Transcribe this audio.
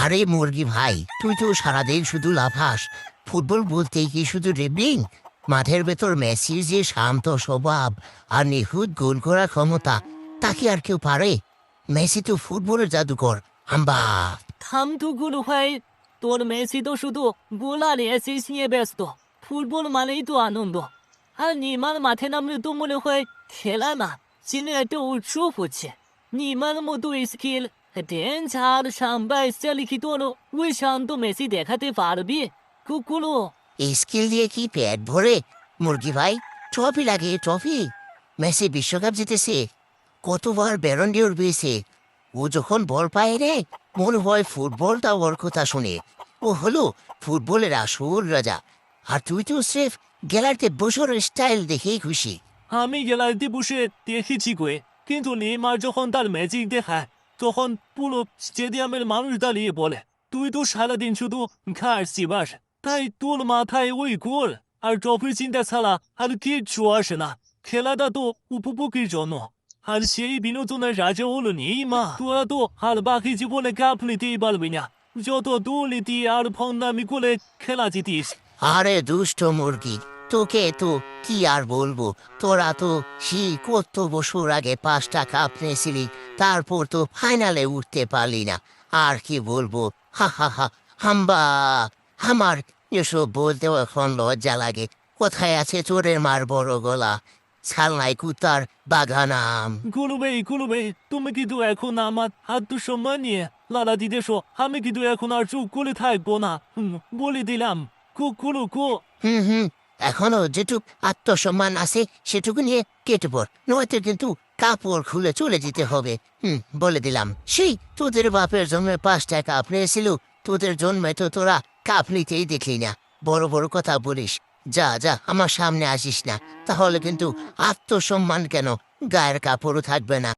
আরে মুরগি ভাই, তুই তো সারাদিন শুধু লাফাস। ফুটবল বলতেই কি শুধু ড্রিবলিং? মাঠের ভেতর মেসির যে শান্ত স্বভাব আর নিখুঁত গোল করার ক্ষমতা, তা কি আর কেউ পারে? মেসি তো ফুটবলের জাদুকর। হাম্বা। থামটুকুর ভাই, তোর মেসি তো শুধু গোল আর অ্যাসিস্ট নিয়ে ব্যস্ত। ফুটবল মানেই তো আনন্দ। আর নিমার মাঠে নামলে তো মনে হয় খেলা না, চিনে একটা উৎসব হচ্ছে। নিমার মতো স্কিল, ড্যান্স আর সাম্বা স্টাইল কি তোর ওই শান্ত মেসি দেখাতে পারবি? কুকুলো। এই স্কিল দিয়ে কি পেট ভরে মুরগি ভাই? ট্রফি লাগে ট্রফি। মেসি বিশ্বকাপ জিতেছে, কতবার ব্যালন ডিওর পেয়েছে। ও যখন বল পায় রে, মনে হয় ফুটবলটা ওর কথা শুনে। ও হলো ফুটবলের আসল রাজা। আর তুই তো স্রেফ গ্যালারিতে বসর স্টাইল দেখেই খুশি। আমি গ্যালারিতে বসে দেখেছি কয়ে, কিন্তু নেইমার যখন তার ম্যাজিক দেখায়, তখন পুরো স্টেডিয়ামের মানুষ দাঁড়িয়ে বলে, তুই তো সারাদিন শুধু ঘাস চিবাস, তাই তোর মাথায় ওই গোল আর ট্রফির চিন্তা ছাড়া আর কিচ্ছু আসে না। খেলাটা তো উপভোগের জন্য, আর সেই বিনোদনের রাজা হলো নেইমার। তোরা তো আর বাকি জীবনে কাপ নিতেই পারবি না, যত দুর্নীতি আর ভণ্ডামি করে খেলা জিতিস। আরে দুষ্ট মুরগি, তোকে তো কি আর বলবো। তোরা তো সেই কত বছর আগে 5টা কাপ নিয়েছিলি, তারপর তো ফাইনালে উঠতে পারলি না। আর কি বলবো, হা হা হা। হাম্বা। আমার এসব বলতেও এখন লজ্জা লাগে। কোথায় আছে চোরের মার বড় গলা, ছালনাই কুতার বাগানাম। গুলুবে, তুমি কিন্তু এখন আমার আত্মসম্মান নিয়ে লালা দিতেছো। আমি কিন্তু এখন আর চুপ করে থাকবো না। বলে দিলাম, কুকুরু কু। হুম হুম। এখনো যেটুক আত্মসম্মান আছে সেটুকু নিয়ে কেটে পড়, নয়তো কিন্তু কাপড় খুলে চলে যেতে হবে। বলে দিলাম। সেই তোদের বাপের জন্মে 5টা কাপ নিয়েছিল, তোদের জন্মে তো তোরা কাপ নিতেই দেখলি না। বড় বড় কথা বলিস। যা যা, আমার সামনে আসিস না, তাহলে কিন্তু আত্মসম্মান কেন, গায়ের কাপড়ও থাকবে না।